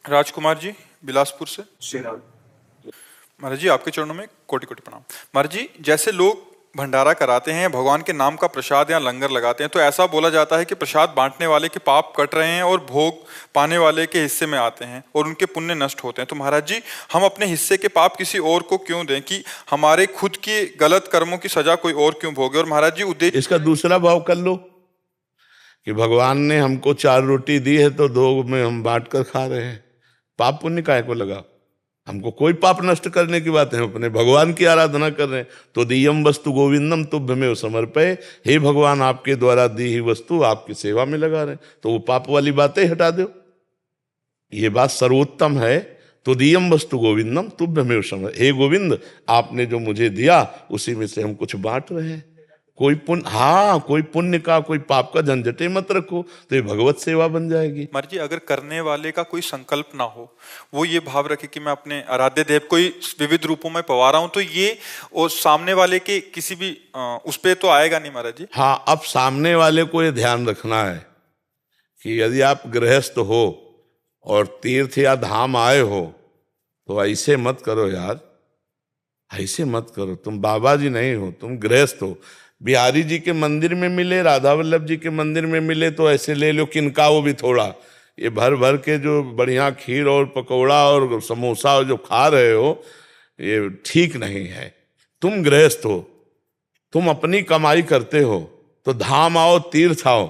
राजकुमार जी, बिलासपुर से। श्री राम। महाराज जी, आपके चरणों में कोटि कोटि प्रणाम। महाराज जी, जैसे लोग भंडारा कराते हैं, भगवान के नाम का प्रसाद या लंगर लगाते हैं, तो ऐसा बोला जाता है कि प्रसाद बांटने वाले के पाप कट रहे हैं और भोग पाने वाले के हिस्से में आते हैं और उनके पुण्य नष्ट होते हैं। तो महाराज जी, हम अपने हिस्से के पाप किसी और को क्यों दें कि हमारे खुद के गलत कर्मों की सजा कोई और क्यों भोगे? और महाराज जी, उद्देश्य इसका दूसरा भाव कर लो कि भगवान ने हमको 4 रोटी दी है तो 2 में हम बांट कर खा रहे हैं। पाप पुण्य काहे को लगा? हमको कोई पाप नष्ट करने की बात है, अपने भगवान की आराधना कर रहे हैं। तो दियम वस्तु गोविंदम तुभ्यमेव समर्पये, हे भगवान आपके द्वारा दी ही वस्तु आपकी सेवा में लगा रहे हैं, तो वो पाप वाली बातें हटा दो। ये बात सर्वोत्तम है। तो दियम वस्तु गोविंदम तुभ्यमेव समर्पये, हे गोविंद आपने जो मुझे दिया उसी में से हम कुछ बांट रहे हैं। कोई पुण्य का कोई पाप का झंझटे मत रखो, तो ये भगवत सेवा बन जाएगी। महाराज जी, अगर करने वाले का कोई संकल्प ना हो, वो ये भाव रखे कि मैं अपने आराध्य देव को ही विविध रूपों में पवा रहा हूं, तो ये और सामने वाले के किसी भी उस पे तो आएगा नहीं महाराज जी। हाँ, अब सामने वाले को ये ध्यान रखना है कि यदि आप गृहस्थ हो और तीर्थ या धाम आए हो तो ऐसे मत करो यार, ऐसे मत करो। तुम बाबा जी नहीं हो, तुम गृहस्थ हो। बिहारी जी के मंदिर में मिले, राधा वल्लभ जी के मंदिर में मिले तो ऐसे ले लो किनका, वो भी थोड़ा। ये भर भर के जो बढ़िया खीर और पकौड़ा और समोसा जो खा रहे हो, ये ठीक नहीं है। तुम गृहस्थ हो, तुम अपनी कमाई करते हो, तो धाम आओ तीर्थ आओ,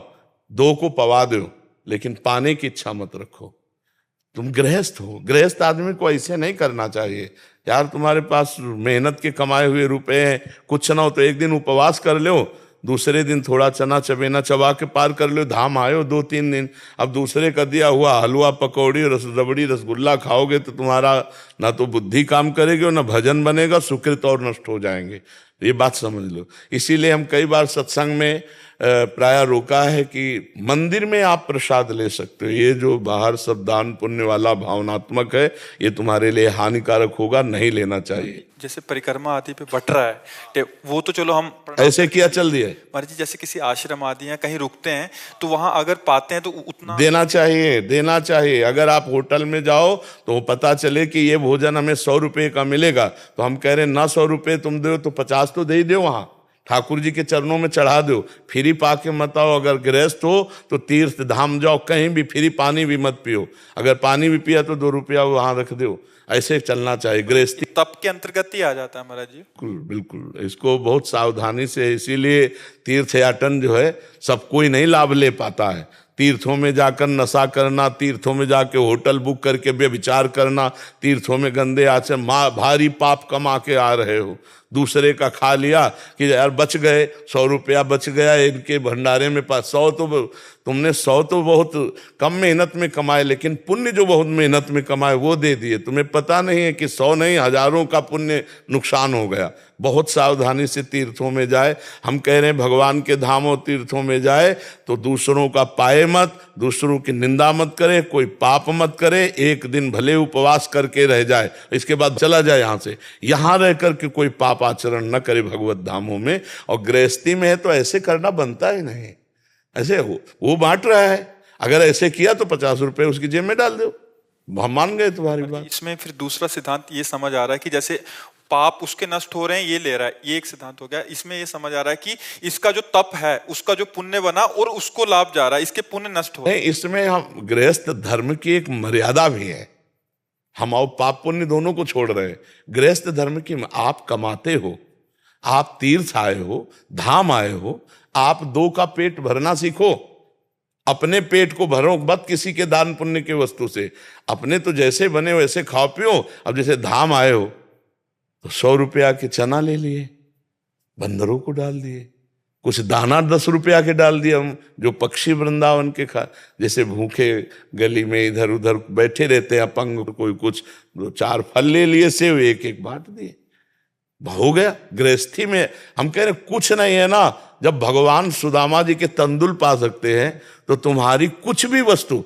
2 को पवा दो, लेकिन पाने की इच्छा मत रखो। तुम गृहस्थ हो, गृहस्थ आदमी को ऐसे नहीं करना चाहिए यार। तुम्हारे पास मेहनत के कमाए हुए रुपए हैं, कुछ ना हो तो एक दिन उपवास कर लो, दूसरे दिन थोड़ा चना चबेना चबा के पार कर लो, धाम आयो 2-3 दिन। अब दूसरे का दिया हुआ हलवा पकौड़ी रबड़ी रसगुल्ला खाओगे तो तुम्हारा ना तो बुद्धि काम करेगी और ना भजन बनेगा, सुकृत और नष्ट हो जाएंगे। ये बात समझ लो। इसीलिए हम कई बार सत्संग में प्राय रोका है कि मंदिर में आप प्रसाद ले सकते हो, ये जो बाहर सब दान पुण्य वाला भावनात्मक है, ये तुम्हारे लिए हानिकारक होगा, नहीं लेना चाहिए। जैसे परिक्रमा आदि पे बट रहा है, वो तो चलो हम ऐसे किया चल दिया महाराज जी। जैसे किसी आश्रम आदि या कहीं रुकते हैं तो वहां अगर पाते हैं तो उतना देना चाहिए, देना चाहिए। अगर आप होटल में जाओ तो पता चले कि ये भोजन हमें 100 रुपये का मिलेगा, तो हम कह रहे हैं ना 100 रुपये तुम दो तो 50 तो दे ही दो, वहां ठाकुर जी के चरणों में चढ़ा दो। फ्री पाके मत आओ। अगर गृहस्थ हो तो तीर्थ धाम जाओ, कहीं भी फ्री पानी भी मत पियो। अगर पानी भी पिया तो 2 रुपया वहां रख दो। ऐसे चलना चाहिए। गृहस्थी तप के अंतर्गत ही आ जाता है महाराज जी। बिल्कुल बिल्कुल, इसको बहुत सावधानी से, इसीलिए तीर्थयाटन जो है सब कोई नहीं लाभ ले पाता है। तीर्थों में जाकर नशा करना, तीर्थों में जाके होटल बुक करके व्यभिचार करना, तीर्थों में गंदे आचरण, भारी पाप कमा के आ रहे हो। दूसरे का खा लिया कि यार बच गए, 100 रुपया बच गया इनके भंडारे में। 100 तो तुमने 100 तो बहुत कम मेहनत में कमाए, लेकिन पुण्य जो बहुत मेहनत में कमाए वो दे दिए। तुम्हें पता नहीं है कि 100 नहीं हजारों का पुण्य नुकसान हो गया। बहुत सावधानी से तीर्थों में जाए। हम कह रहे हैं भगवान के धामों तीर्थों में जाए तो दूसरों का पाए मत, दूसरों की निंदा मत करे, कोई पाप मत करे। एक दिन भले उपवास करके रह जाए, इसके बाद चला जाए यहाँ से। यहाँ रह करके कोई पाप आचरण न करे भगवत धामों में। और गृहस्थी में है तो ऐसे करना बनता ही नहीं। ऐसे वो बांट रहा है, अगर ऐसे किया तो 50 रुपए उसकी जेब में डाल दो, हम मान गए तुम्हारी बात। इसमें फिर दूसरा सिद्धांत ये समझ आ रहा है कि जैसे पाप उसके नष्ट हो रहे हैं, ये ले रहा है, ये एक सिद्धांत हो गया। इसमें ये समझ आ रहा है कि इसका जो तप है उसका जो पुण्य बना और उसको लाभ जा रहा है, इसके पुण्य नष्ट हो रहे हैं। इसमें हम गृहस्थ धर्म की एक मर्यादा भी है। हम और पाप पुण्य दोनों को छोड़ रहे हैं। गृहस्थ धर्म की, आप कमाते हो, आप तीर्थ आए हो, धाम आए हो, आप 2 का पेट भरना सीखो। अपने पेट को भरो मत किसी के दान पुण्य के वस्तु से। अपने तो जैसे बने वैसे खाओ पियो। अब जैसे धाम आए हो तो 100 रुपया के चना ले लिए, बंदरों को डाल दिए, कुछ दाना 10 रुपया के डाल दिए। हम जो पक्षी वृंदावन के खा, जैसे भूखे गली में इधर उधर बैठे रहते हैं अपंग, कोई कुछ 2-4 फल ले लिए, सेव एक बांट दिए, हो गया। गृहस्थी में हम कह रहे कुछ नहीं है ना। जब भगवान सुदामा जी के तंदुल पा सकते हैं तो तुम्हारी कुछ भी वस्तु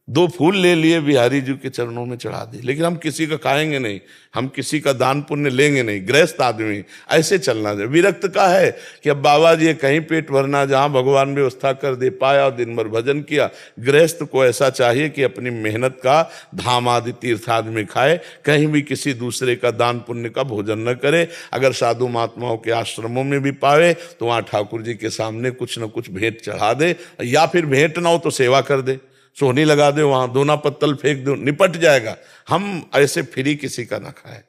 2 फूल ले लिए, बिहारी जी के चरणों में चढ़ा दिए, लेकिन हम किसी का खाएंगे नहीं, हम किसी का दान पुण्य लेंगे नहीं। गृहस्थ आदमी ऐसे चलना चाहिए। विरक्त का है कि अब बाबा जी कहीं पेट भरना, जहां भगवान व्यवस्था कर दे पाया और दिन भर भजन किया। गृहस्थ को ऐसा चाहिए कि अपनी मेहनत का धाम आदि तीर्थ आदि में खाए, कहीं भी किसी दूसरे का दान पुण्य का भोजन न करे। अगर साधु महात्माओं के आश्रमों में भी पावे तो वहां ठाकुर जी के सामने कुछ न कुछ भेंट चढ़ा दे, या फिर भेंट ना हो तो सेवा कर दे, सोहनी लगा दे, वहां दोना पत्तल फेंक दो, निपट जाएगा। हम ऐसे फ्री किसी का ना खाए।